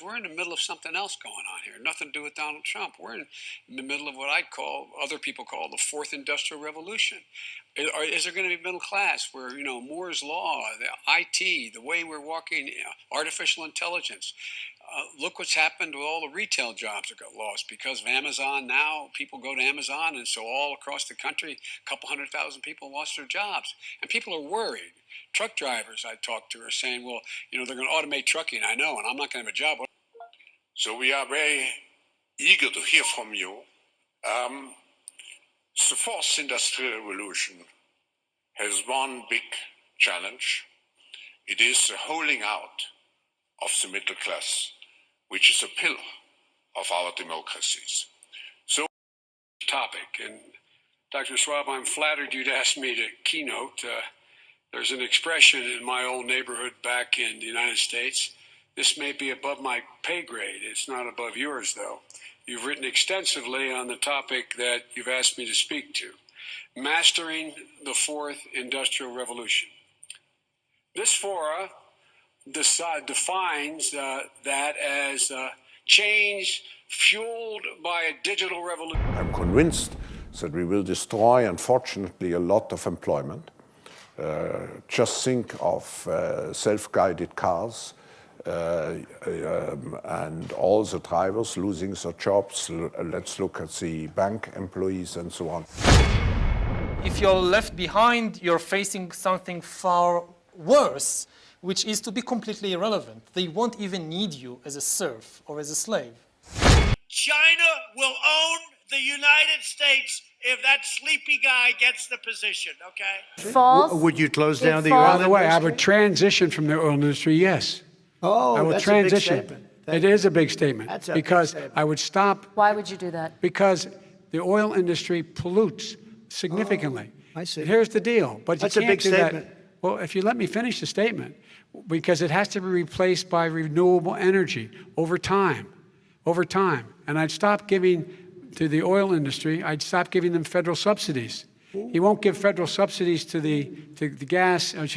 because we're in the middle of something else going on here. Nothing to do with Donald Trump. We're in the middle of what other people call the fourth industrial revolution. Is there going to be middle class where, Moore's Law, the IT, the way we're walking, artificial intelligence? Look what's happened with all the retail jobs that got lost because of Amazon. Now people go to Amazon, and so all across the country, a couple 100,000 people lost their jobs. And people are worried. Truck drivers I talked to are saying, well, they're going to automate trucking, I know, and I'm not going to have a job. So we are very eager to hear from you. The fourth industrial revolution has one big challenge. It is the holding out of the middle class, which is a pillar of our democracies. So, topic, and Dr. Schwab, I'm flattered you'd asked me to keynote. There's an expression in my old neighborhood back in the United States. This may be above my pay grade. It's not above yours, though. You've written extensively on the topic that you've asked me to speak to, mastering the fourth industrial revolution. This fora defines that as change fueled by a digital revolution. I'm convinced that we will destroy, unfortunately, a lot of employment. Just think of self-guided cars and all the drivers losing their jobs. Let's look at the bank employees and so on. If you're left behind, you're facing something far worse, which is to be completely irrelevant. They won't even need you as a serf or as a slave. China will own the United States if that sleepy guy gets the position, okay? False. Would you close down the oil false. industry? By the way, I would transition from the oil industry, yes. Oh, I would that's transition. a big statement. It is a big statement. That's a because big statement. I would stop. Why would you do that? Because the oil industry pollutes significantly. I see. Here's the deal. But That's you a can't big do statement. that. Well, if you let me finish the statement, because it has to be replaced by renewable energy over time. And I'd stop giving to the oil industry, I'd stop giving them federal subsidies. He won't give federal subsidies to the gas, to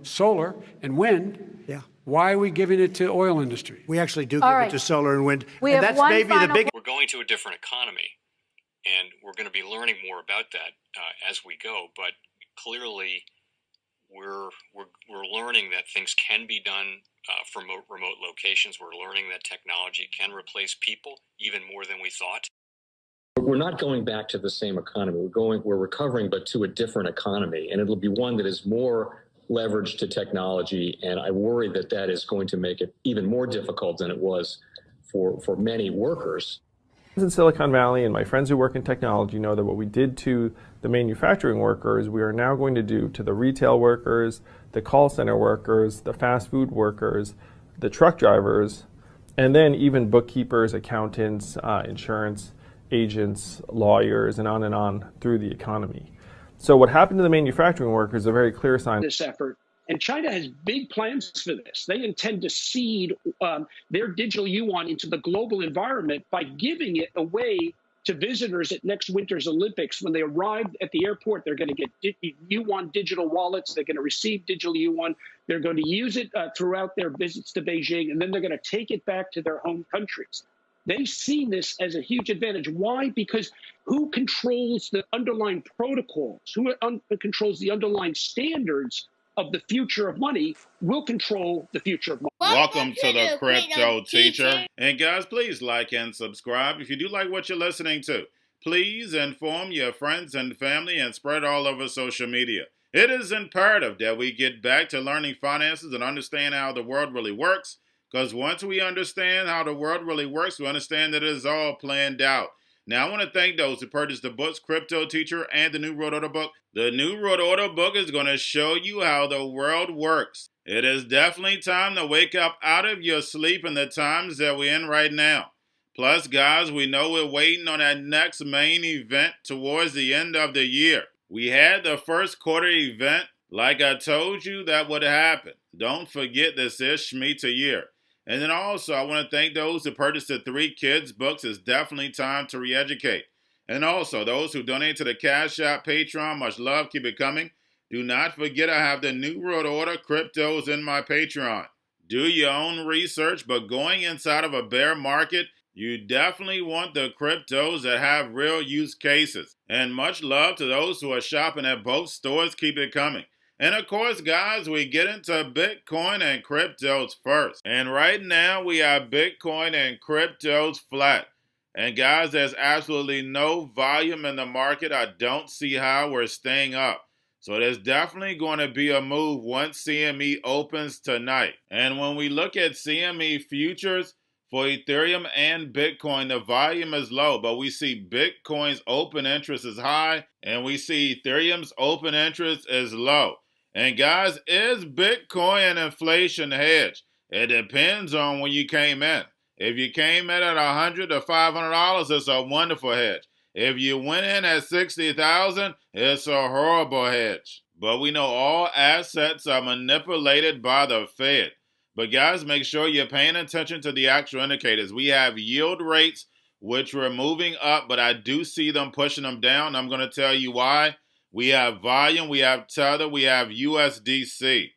solar and wind. Yeah. Why are we giving it to oil industry? We actually do give All right. it to solar and wind. We and have that's one maybe the final biggest. We're going to a different economy, and we're going to be learning more about that as we go. But clearly, we're learning that things can be done from remote locations. We're learning that technology can replace people even more than we thought. We're not going back to the same economy. We're recovering, but to a different economy, and it'll be one that is more leveraged to technology. And I worry that that is going to make it even more difficult than it was for many workers. In Silicon Valley, and my friends who work in technology know that what we did to the manufacturing workers, we are now going to do to the retail workers, the call center workers, the fast food workers, the truck drivers, and then even bookkeepers, accountants, insurance agents, lawyers, and on through the economy. So what happened to the manufacturing workers is a very clear sign. This effort. And China has big plans for this. They intend to seed their digital yuan into the global environment by giving it away to visitors at next winter's Olympics. When they arrive at the airport, they're going to get yuan digital wallets. They're going to receive digital yuan. They're going to use it throughout their visits to Beijing, and then they're going to take it back to their home countries. They see this as a huge advantage. Why? Because who controls the underlying protocols, who controls the underlying standards of the future of money will control the future of money. Welcome to the Crypto Teacher. And guys, please like and subscribe. If you do like what you're listening to, please inform your friends and family and spread all over social media. It is imperative that we get back to learning finances and understand how the world really works. Because once we understand how the world really works, we understand that it is all planned out. Now, I want to thank those who purchased the books, Crypto Teacher and the New World Order book. The New World Order book is going to show you how the world works. It is definitely time to wake up out of your sleep in the times that we're in right now. Plus, guys, we know we're waiting on that next main event towards the end of the year. We had the first quarter event. Like I told you, that would happen. Don't forget this is Shemitah year. And then also, I want to thank those who purchased the 3 Kids books. It's definitely time to re-educate. And also, those who donate to the Cash App, Patreon, much love, keep it coming. Do not forget I have the New World Order cryptos in my Patreon. Do your own research, but going inside of a bear market, you definitely want the cryptos that have real use cases. And much love to those who are shopping at both stores. Keep it coming. And of course, guys, we get into Bitcoin and cryptos first. And right now, we have Bitcoin and cryptos flat. And guys, there's absolutely no volume in the market. I don't see how we're staying up. So there's definitely going to be a move once CME opens tonight. And when we look at CME futures for Ethereum and Bitcoin, the volume is low, but we see Bitcoin's open interest is high, and we see Ethereum's open interest is low. And guys, is Bitcoin an inflation hedge? It depends on when you came in. If you came in at $100 to $500, it's a wonderful hedge. If you went in at $60,000, it's a horrible hedge. But we know all assets are manipulated by the Fed. But guys, make sure you're paying attention to the actual indicators. We have yield rates, which were moving up, but I do see them pushing them down. I'm going to tell you why. We have volume, we have Tether, we have USDC.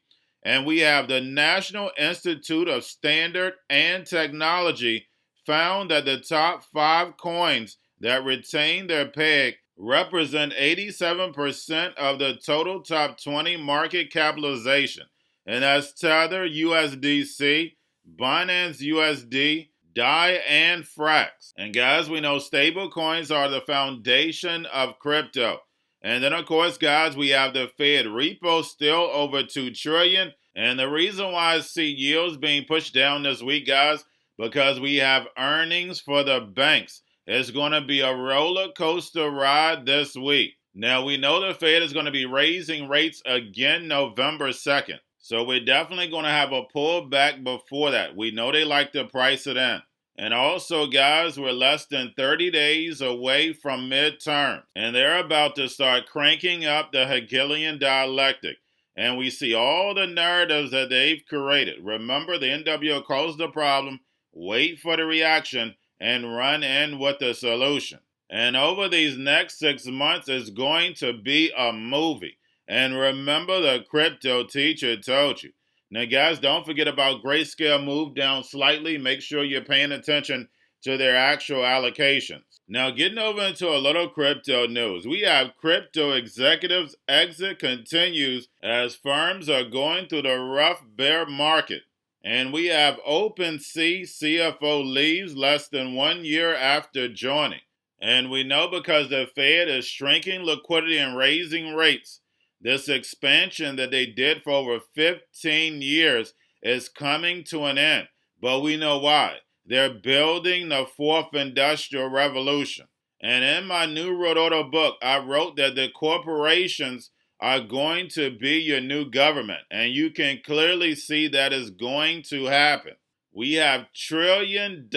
And we have the National Institute of Standard and Technology found that the top 5 coins that retain their peg represent 87% of the total top 20 market capitalization. And that's Tether, USDC, Binance USD, DAI, and Frax. And guys, we know stable coins are the foundation of crypto. And then, of course, guys, we have the Fed repo still over $2 trillion. And the reason why I see yields being pushed down this week, guys, because we have earnings for the banks. It's going to be a roller coaster ride this week. Now, we know the Fed is going to be raising rates again November 2nd. So we're definitely going to have a pullback before that. We know they like to price it in. And also, guys, we're less than 30 days away from midterm. And they're about to start cranking up the Hegelian dialectic. And we see all the narratives that they've created. Remember, the NWO calls the problem, wait for the reaction, and run in with the solution. And over these next 6 months, it's going to be a movie. And remember, the crypto teacher told you. Now, guys, don't forget about Grayscale move down slightly. Make sure you're paying attention to their actual allocations. Now, getting over into a little crypto news. We have crypto executives exit continues as firms are going through the rough bear market. And we have OpenSea CFO leaves less than 1 year after joining. And we know because the Fed is shrinking liquidity and raising rates, this expansion that they did for over 15 years is coming to an end. But we know why. They're building the 4th Industrial Revolution. And in my New World Order book, I wrote that the corporations are going to be your new government. And you can clearly see that is going to happen. We have $1 trillion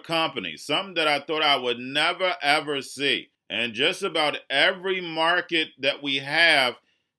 companies, something that I thought I would never ever see. And just about every market that we have,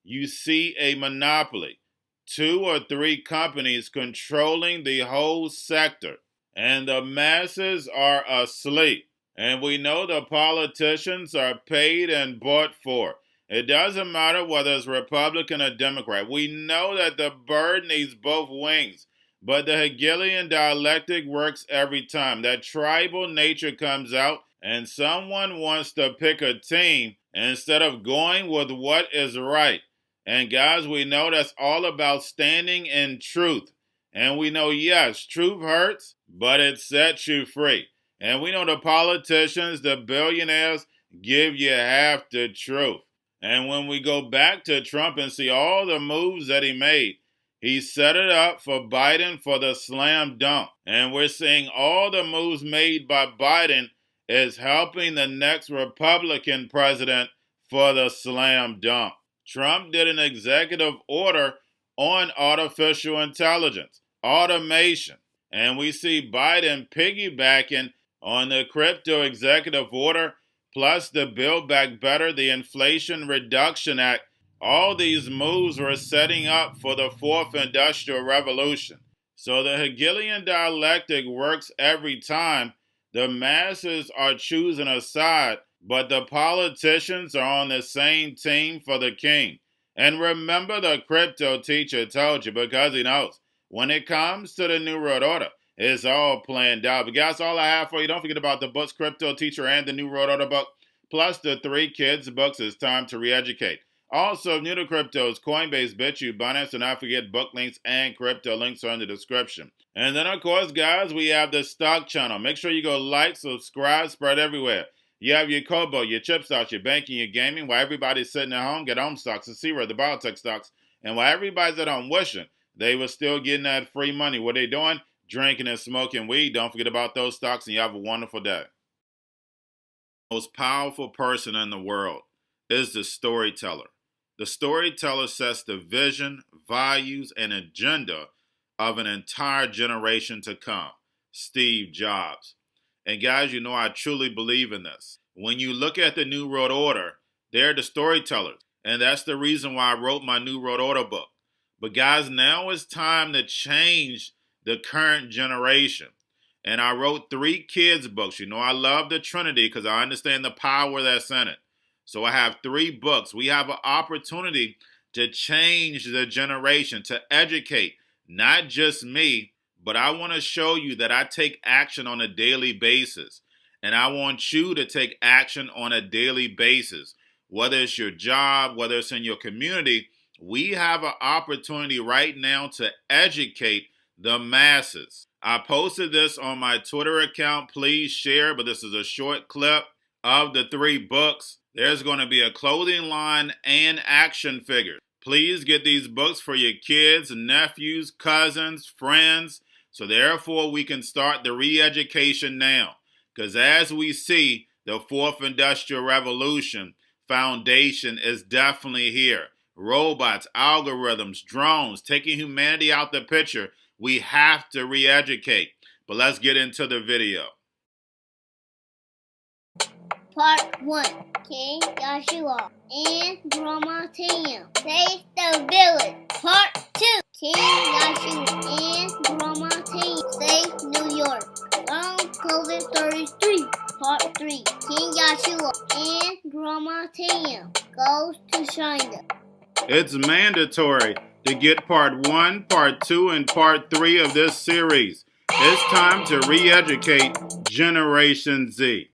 you see a monopoly. 2 or 3 companies controlling the whole sector. And the masses are asleep. And we know the politicians are paid and bought for. It doesn't matter whether it's Republican or Democrat. We know that the bird needs both wings. But the Hegelian dialectic works every time. That tribal nature comes out and someone wants to pick a team instead of going with what is right. And guys, we know that's all about standing in truth. And we know, yes, truth hurts, but it sets you free. And we know the politicians, the billionaires, give you half the truth. And when we go back to Trump and see all the moves that he made, he set it up for Biden for the slam dunk. And we're seeing all the moves made by Biden is helping the next Republican president for the slam dunk. Trump did an executive order on artificial intelligence, automation. And we see Biden piggybacking on the crypto executive order, plus the Build Back Better, the Inflation Reduction Act. All these moves were setting up for the 4th Industrial Revolution. So the Hegelian dialectic works every time. The masses are choosing a side, but the politicians are on the same team for the king. And remember, the crypto teacher told you, because he knows when it comes to the New World Order, it's all planned out. But guys, all I have for you, don't forget about the books, Cryptoteacher and the New World Order book, plus the 3 kids books, It's Time to Re-Educate. Also, new to cryptos, Coinbase, Bitrue, Binance, do not forget book links and crypto links are in the description. And then, of course, guys, we have the stock channel. Make sure you go like, subscribe, spread everywhere. You have your Kobo, your chip stocks, your banking, your gaming. While everybody's sitting at home, get home stocks, the Zero, the biotech stocks. And while everybody's at home wishing they were still getting that free money, what they doing? Drinking and smoking weed. Don't forget about those stocks, and you have a wonderful day. The most powerful person in the world is the storyteller. The storyteller sets the vision, values, and agenda of an entire generation to come. Steve Jobs. And guys, you know I truly believe in this. When you look at the New World Order, they're the storytellers. And that's the reason why I wrote my New World Order book. But guys, now it's time to change the current generation. And I wrote 3 kids books. You know I love the Trinity because I understand the power that's in it. So I have 3 books. We have an opportunity to change the generation, to educate, not just me, but I want to show you that I take action on a daily basis. And I want you to take action on a daily basis. Whether it's your job, whether it's in your community, we have an opportunity right now to educate the masses. I posted this on my Twitter account. Please share, but this is a short clip of the 3 books. There's going to be a clothing line and action figures. Please get these books for your kids, nephews, cousins, friends, so therefore we can start the re-education now. Because as we see, the 4th Industrial Revolution foundation is definitely here. Robots, algorithms, drones, taking humanity out the picture. We have to re-educate. But let's get into the video. Part 1. King Joshua and Grandma Tam save the village. Part 2. King Joshua and Grandma Tam save New York from COVID-33. Part 3. King Joshua and Grandma Tam goes to China. It's mandatory to get part 1, part 2, and part 3 of this series. It's time to re-educate Generation Z.